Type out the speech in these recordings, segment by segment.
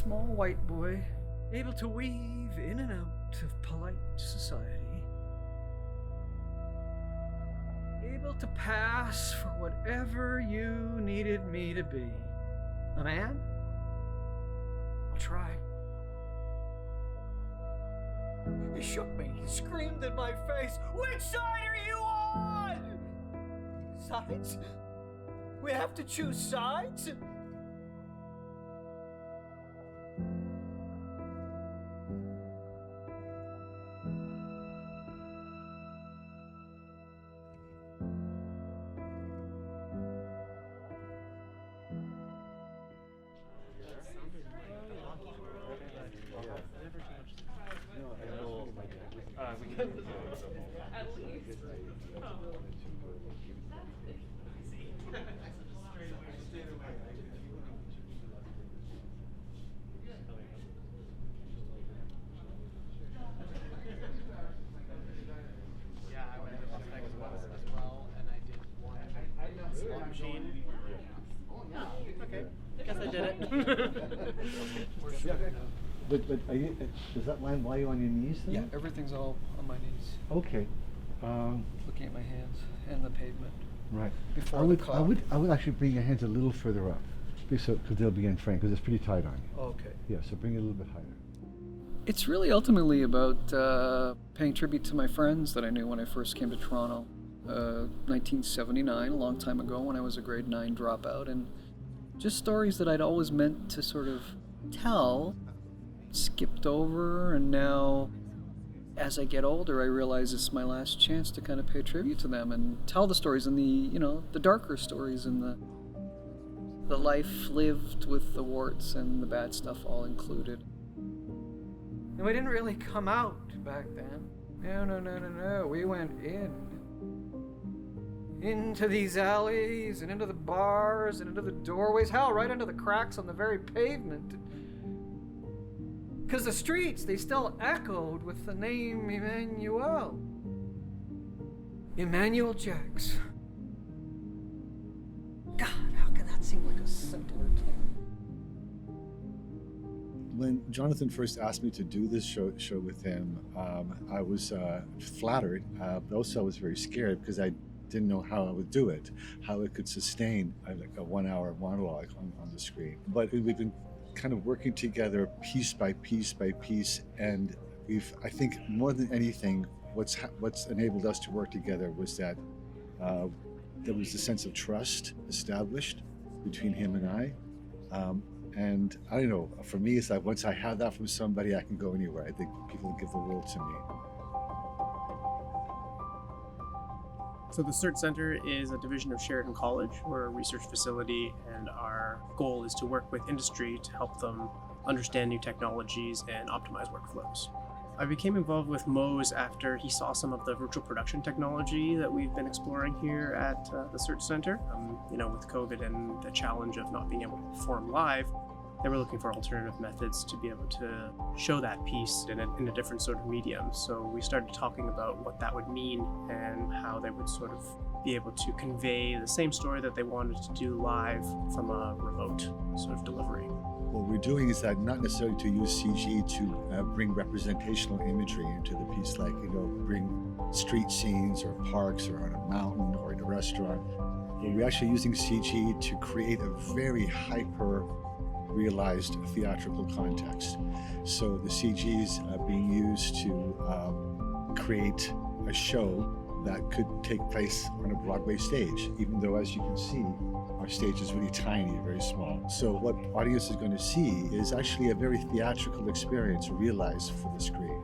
small white boy, able to weave in and out of polite society, able to pass for whatever you needed me to be. A man? I'll try. He shook me, he screamed in my face, "Which side are you on?" Sides? We have to choose sides? But are you, does that land while you're on your knees then? Yeah, everything's all on my knees. Okay. Looking at my hands and the pavement. Right. Before I would the actually bring your hands a little further up, because they'll be in frame, because it's pretty tight on you. Okay. Yeah, so bring it a little bit higher. It's really ultimately about paying tribute to my friends that I knew when I first came to Toronto. 1979, a long time ago, when I was a grade 9 dropout, and just stories that I'd always meant to sort of tell, skipped over, and now as I get older I realize it's my last chance to kind of pay tribute to them and tell the stories and the darker stories and the life lived with the warts and the bad stuff all included. And we didn't really come out back then. No. We went into these alleys and into the bars and into the doorways, hell, right into the cracks on the very pavement. Because the streets, they still echoed with the name Emmanuel. Emmanuel Jacks. God, how can that seem like a simpler thing? When Jonathan first asked me to do this show with him, I was flattered, but also I was very scared because I didn't know how I would do it, how it could sustain like a 1 hour monologue on the screen. But we've been kind of working together piece by piece by piece, and I think more than anything, what's enabled us to work together was that there was a sense of trust established between him and I. And I don't know, for me, it's like once I have that from somebody, I can go anywhere. I think people give the world to me. So the CERT Center is a division of Sheridan College. We're a research facility, and our goal is to work with industry to help them understand new technologies and optimize workflows. I became involved with Mose after he saw some of the virtual production technology that we've been exploring here at the CERT Center. With COVID and the challenge of not being able to perform live, they were looking for alternative methods to be able to show that piece in a different sort of medium. So we started talking about what that would mean and how they would sort of be able to convey the same story that they wanted to do live from a remote sort of delivery. What we're doing is that not necessarily to use CG to bring representational imagery into the piece, like, bring street scenes or parks or on a mountain or in a restaurant. But we're actually using CG to create a very hyper-realized theatrical context. So the CG is being used to create a show that could take place on a Broadway stage, even though, as you can see, our stage is really tiny, very small. So what audience is going to see is actually a very theatrical experience realized for the screen.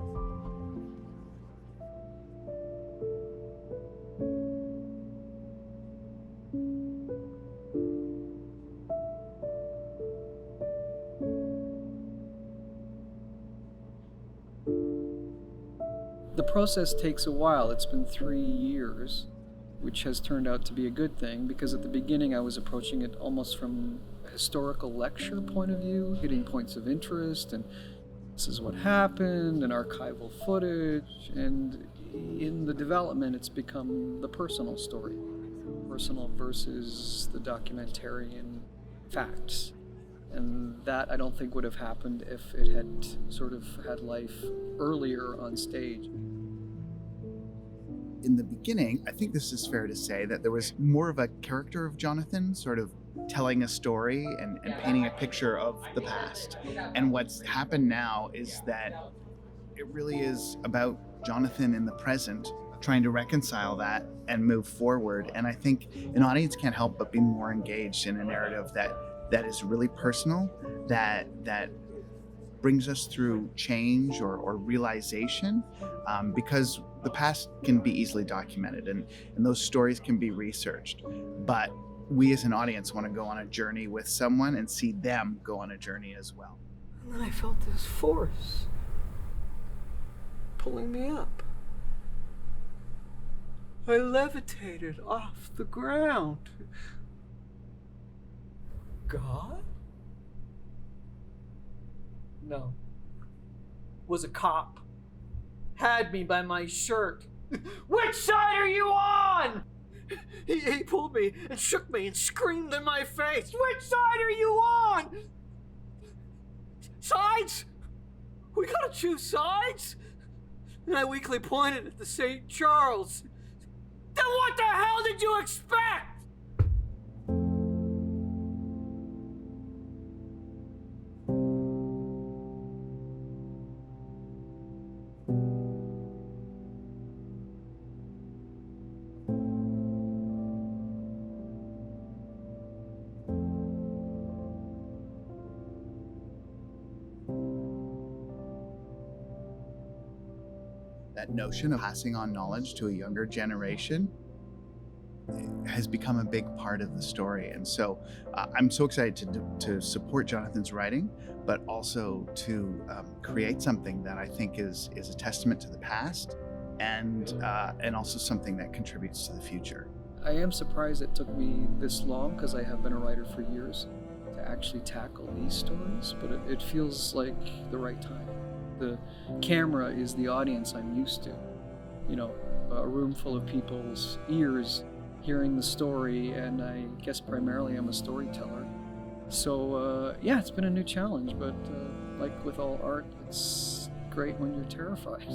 The process takes a while. It's been 3 years, which has turned out to be a good thing, because at the beginning I was approaching it almost from a historical lecture point of view, hitting points of interest, and this is what happened, and archival footage, and in the development it's become the personal story. Personal versus the documentarian facts. And that I don't think would have happened if it had sort of had life earlier on stage. In the beginning, I think this is fair to say that there was more of a character of Jonathan, sort of telling a story and painting a picture of the past. And what's happened now is that it really is about Jonathan in the present, trying to reconcile that and move forward. And I think an audience can't help but be more engaged in a narrative that is really personal, that brings us through change or realization, because the past can be easily documented and those stories can be researched. But we as an audience want to go on a journey with someone and see them go on a journey as well. And then I felt this force pulling me up. I levitated off the ground. God? No. Was a cop. Had me by my shirt. Which side are you on? He pulled me and shook me and screamed in my face. Which side are you on? Sides? We gotta choose sides? And I weakly pointed at the St. Charles. Then what the hell did you expect? That notion of passing on knowledge to a younger generation has become a big part of the story. And so I'm so excited to support Jonathan's writing, but also to create something that I think is a testament to the past and also something that contributes to the future. I am surprised it took me this long, because I have been a writer for years, to actually tackle these stories, but it feels like the right time. The camera is the audience I'm used to. You know, a room full of people's ears hearing the story, and I guess primarily I'm a storyteller. So yeah, it's been a new challenge, but like with all art, it's great when you're terrified.